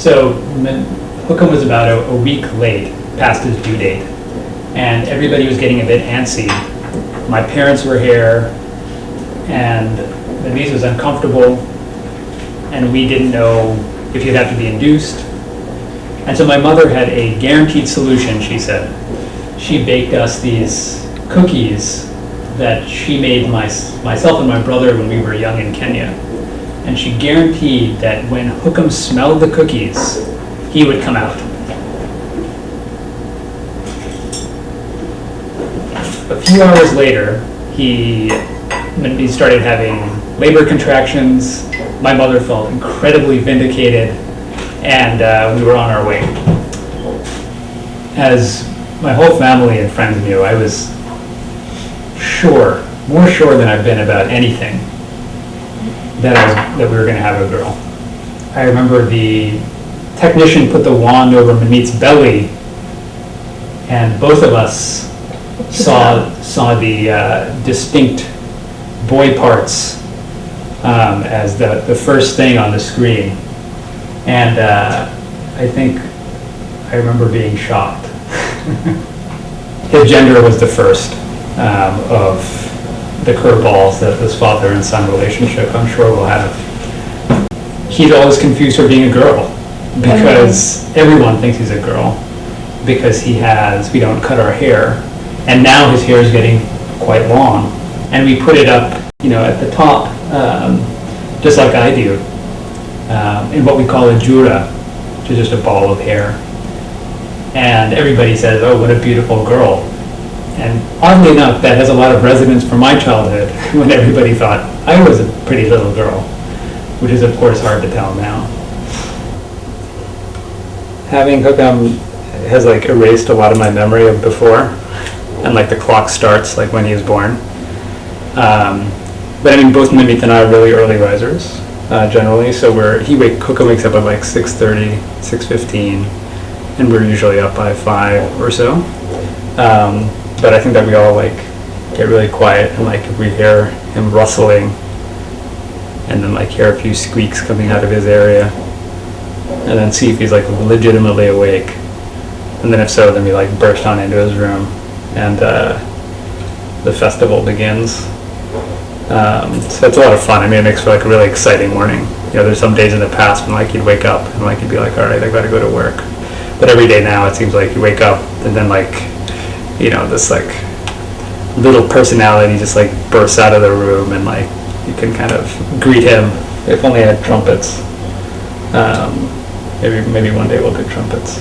So Hukam was about a week late past his due date, and everybody was getting a bit antsy. My parents were here, and the niece was uncomfortable, and we didn't know if he'd have to be induced. And so my mother had a guaranteed solution, she said. She baked us these cookies that she made myself and my brother when we were young in Kenya. And she guaranteed that when Hukam smelled the cookies, he would come out. A few hours later, he started having labor contractions. My mother felt incredibly vindicated, and we were on our way. As my whole family and friends knew, I was sure, more sure than I've been about anything, that we were going to have a girl. I remember the technician put the wand over Manmeet's belly, and both of us saw the distinct boy parts as the first thing on the screen. And I remember being shocked. His gender was the first of the curveballs that this father and son relationship, I'm sure, will have. He's always confused for being a girl because everyone thinks he's a girl because we don't cut our hair, and now his hair is getting quite long, and we put it up, at the top, just like I do, in what we call a jura, which is just a ball of hair. And everybody says, "Oh, what a beautiful girl." And oddly enough, that has a lot of resonance from my childhood when everybody thought I was a pretty little girl, which is of course hard to tell now. Having Hukam has erased a lot of my memory of before, and the clock starts when he was born. But both Manmeet and I are really early risers generally, so Hukam wakes up at 6:30, 6:15, and we're usually up by 5 or so. But I think that we all get really quiet, and if we hear him rustling, and then hear a few squeaks coming out of his area, and then see if he's legitimately awake, and then if so, then we burst on into his room, and the festival begins. So it's a lot of fun. It makes for a really exciting morning. There's some days in the past when you'd wake up and you'd be all right, I got to go to work. But every day now it seems you wake up and then this little personality just bursts out of the room, and you can kind of greet him. If only I had trumpets. Maybe one day we'll do trumpets.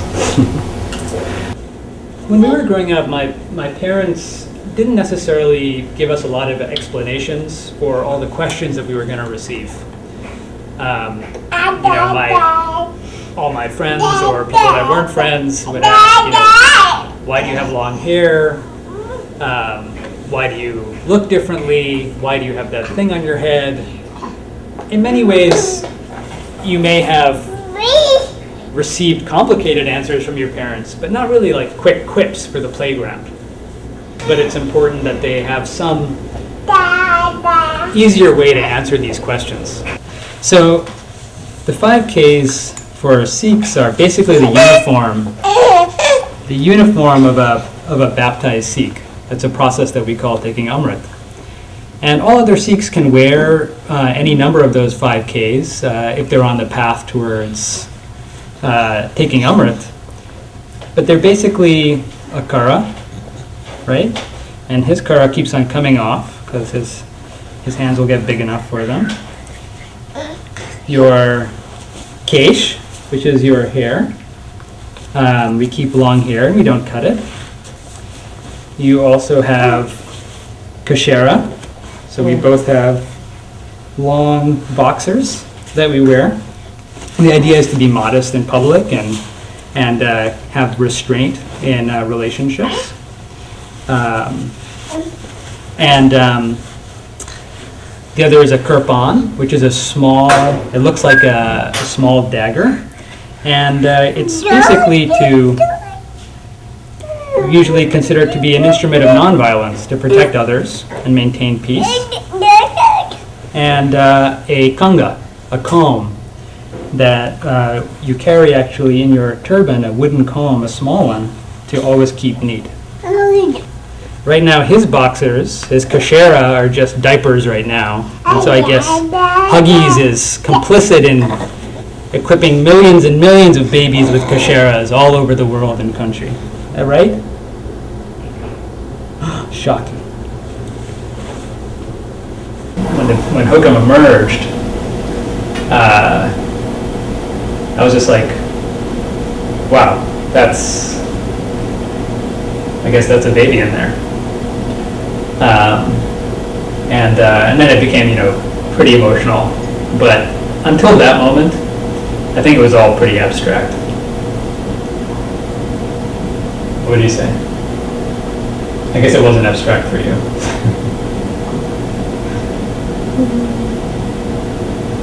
When we were growing up, my parents didn't necessarily give us a lot of explanations for all the questions that we were going to receive. All my friends or people that weren't friends would ask, why do you have long hair? Why do you look differently? Why do you have that thing on your head? In many ways, you may have received complicated answers from your parents, but not really quick quips for the playground. But it's important that they have some easier way to answer these questions. So the 5Ks for Sikhs are basically the uniform of a baptized Sikh. That's a process that we call taking Amrit. And all other Sikhs can wear any number of those 5Ks if they're on the path towards taking Amrit. But they're basically a kara, right? And his kara keeps on coming off because his hands will get big enough for them. Your kesh, which is your hair. We keep long hair, we don't cut it. You also have kashera, so we both have long boxers that we wear. The idea is to be modest in public and have restraint in relationships. The other is a kirpan, which is it looks like a small dagger. And it's basically usually considered to be an instrument of nonviolence to protect others and maintain peace. And a kanga, a comb, that you carry actually in your turban a wooden comb, a small one, to always keep neat. Right now, his boxers, his kashera, are just diapers right now. And so I guess Huggies is complicit in equipping millions and millions of babies with kasheras all over the world and country. Is that right? Shocking. When Hukam emerged, I was just like, wow, I guess that's a baby in there. And then it became, pretty emotional. But until that moment, I think it was all pretty abstract. What do you say? I guess it wasn't abstract for you.